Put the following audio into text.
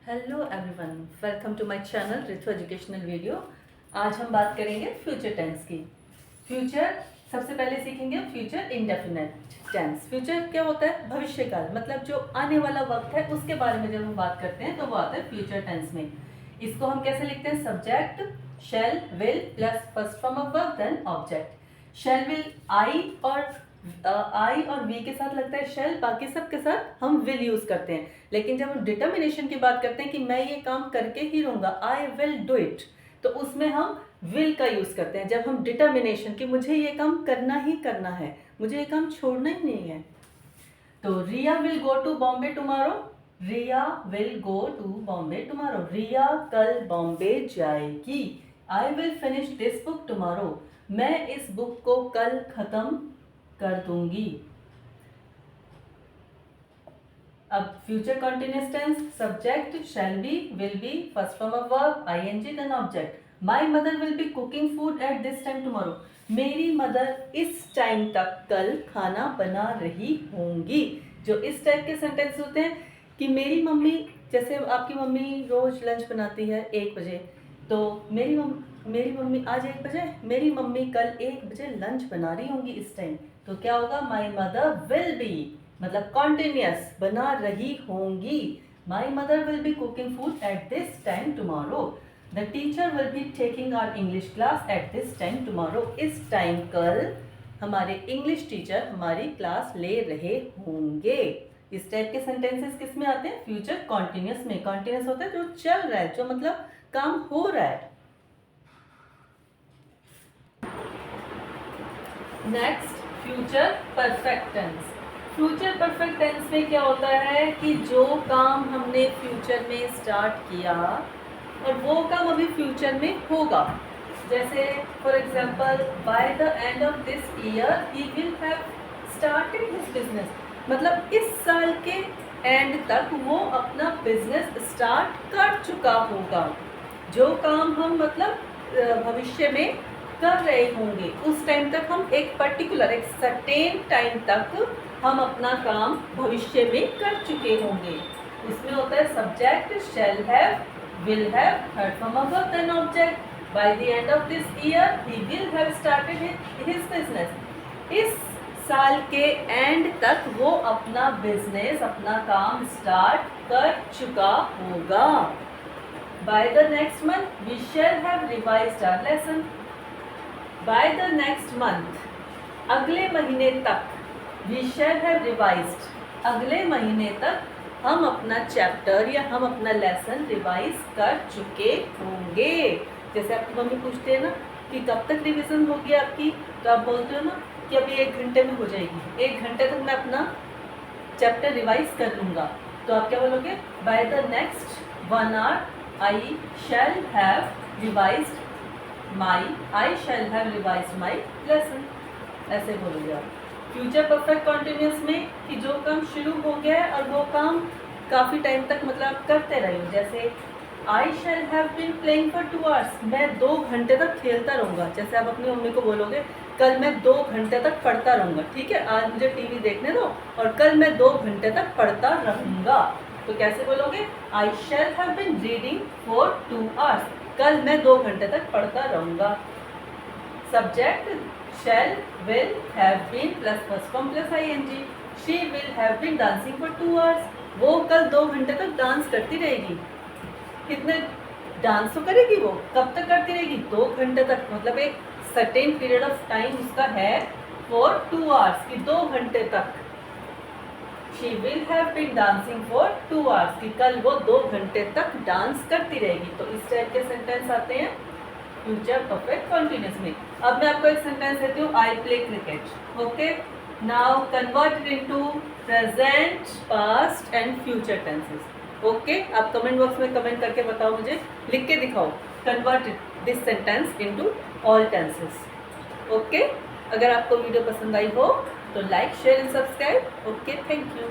Hello everyone, welcome to my channel Ritu educational video. आज हम बात करेंगे फ्यूचर टेंस की। फ्यूचर सबसे पहले सीखेंगे फ्यूचर इंडेफिनिट टेंस। फ्यूचर क्या होता है? भविष्य काल, मतलब जो आने वाला वक्त है उसके बारे में जब हम बात करते हैं तो वो आता है फ्यूचर टेंस में। इसको हम कैसे लिखते हैं? Subject shall will plus first form of verb then object. Shall will I और वी के साथ लगता है शैल, बाकी सब के साथ हम विल यूज करते हैं। लेकिन जब हम डिटर्मिनेशन की बात करते हैं कि मैं ये काम करके ही रहूंगा, आई विल डू इट, तो उसमें हम विल का यूज करते हैं। जब हम डिटर्मिनेशन कि मुझे ये काम करना ही करना है, मुझे ये काम छोड़ना ही नहीं है। तो Riya will go to Bombay tomorrow. Riya will go to Bombay tomorrow. Riya कल बॉम्बे जाएगी। I will finish this book tomorrow. मैं इस बुक को कल खत्म कर दूंगी। अब future continuous tense, subject shall be, will be, first form of verb ING then object. My mother will be cooking food at this time tomorrow. मेरी mother इस टाइम तक कल खाना बना रही होंगी। जो इस टाइप के सेंटेंस होते हैं कि मेरी मम्मी, जैसे आपकी मम्मी रोज लंच बनाती है 1 बजे, तो मेरी मम्मी आज 1 बजे, मेरी मम्मी कल 1 बजे लंच बना रही होंगी इस टाइम। तो क्या होगा? माई मदर विल बी, मतलब कॉन्टिन्यूअस, बना रही होंगी। My mother will be cooking food at this time tomorrow. The teacher will be taking our English class at this time tomorrow. इस टाइम कल हमारे इंग्लिश टीचर हमारी क्लास ले रहे होंगे। इस टाइप के सेंटेंसेस किस में आते हैं? फ्यूचर कॉन्टिन्यूअस में। कॉन्टिन्यूअस होता है जो चल रहा है, जो मतलब काम हो रहा है। Next, future perfect tense. Future perfect tense में क्या होता है कि जो काम हमने फ्यूचर में स्टार्ट किया और वो काम अभी फ्यूचर में होगा। जैसे for example, bye the end of this year he will have started his business. मतलब इस साल के एंड तक वो अपना बिजनेस स्टार्ट कर चुका होगा। जो काम हम मतलब भविष्य में कर रहे होंगे उस टाइम तक हम एक पर्टिकुलर, एक सर्टेन टाइम तक हम अपना काम भविष्य में कर चुके होंगे। उसमें होता है subject shall have, will have, third form of verb then object. By the end of this year he will have started his business. इस साल के एंड तक वो अपना बिजनेस, अपना काम स्टार्ट कर चुका होगा। By the next month we shall have revised our lesson. By the next month, अगले महीने तक, वी शैल हैव रिवाइज्ड, अगले महीने तक हम अपना चैप्टर या हम अपना लेसन रिवाइज कर चुके होंगे। जैसे आपकी मम्मी पूछते हैं ना कि कब तक रिवीजन होगी आपकी, तो आप बोलते हो ना कि अभी 1 घंटे में हो जाएगी, 1 घंटे तक मैं अपना चैप्टर रिवाइज कर लूँगा। तो आप क्या बोलोगे? Bye the next 1 hour I shall have revised I shall have revised my lesson. ऐसे बोलोगे आप। फ्यूचर परफेक्ट कॉन्टिन्यूअस में कि जो काम शुरू हो गया है और वो काम काफ़ी टाइम तक मतलब आप करते रहे हो। जैसे I shall have been playing for 2 hours, मैं 2 घंटे तक खेलता रहूँगा। जैसे आप अपनी मम्मी को बोलोगे कल मैं 2 घंटे तक पढ़ता रहूँगा, ठीक है, आज मुझे टीवी देखने दो और कल मैं 2 घंटे तक पढ़ता रहूँगा। तो कैसे बोलोगे? I shall have been reading for 2 hours, कल मैं 2 घंटे तक पढ़ता रहूँगा। Subject shall will have been plus first form plus ING. She will have been dancing for 2 hours, वो कल 2 घंटे तक डांस करती रहेगी। कितने डांस तो करेगी वो, कब तक करती रहेगी? 2 घंटे तक, मतलब एक सर्टेन पीरियड ऑफ टाइम उसका है फॉर 2 hours कि 2 घंटे तक। She will have been dancing for 2 hours कि कल वो 2 घंटे तक डांस करती रहेगी। तो इस टाइप के सेंटेंस आते हैं फ्यूचर परफेक्ट कॉन्टिन्यूअस में। अब मैं आपको एक सेंटेंस देती हूँ, I play cricket. Okay, now convert into present, past and future tenses. Okay, आप कमेंट बॉक्स में कमेंट करके बताओ, मुझे लिख के दिखाओ, convert this sentence into all tenses. Okay, अगर आपको वीडियो पसंद आई हो तो like share and subscribe. Okay, thank you.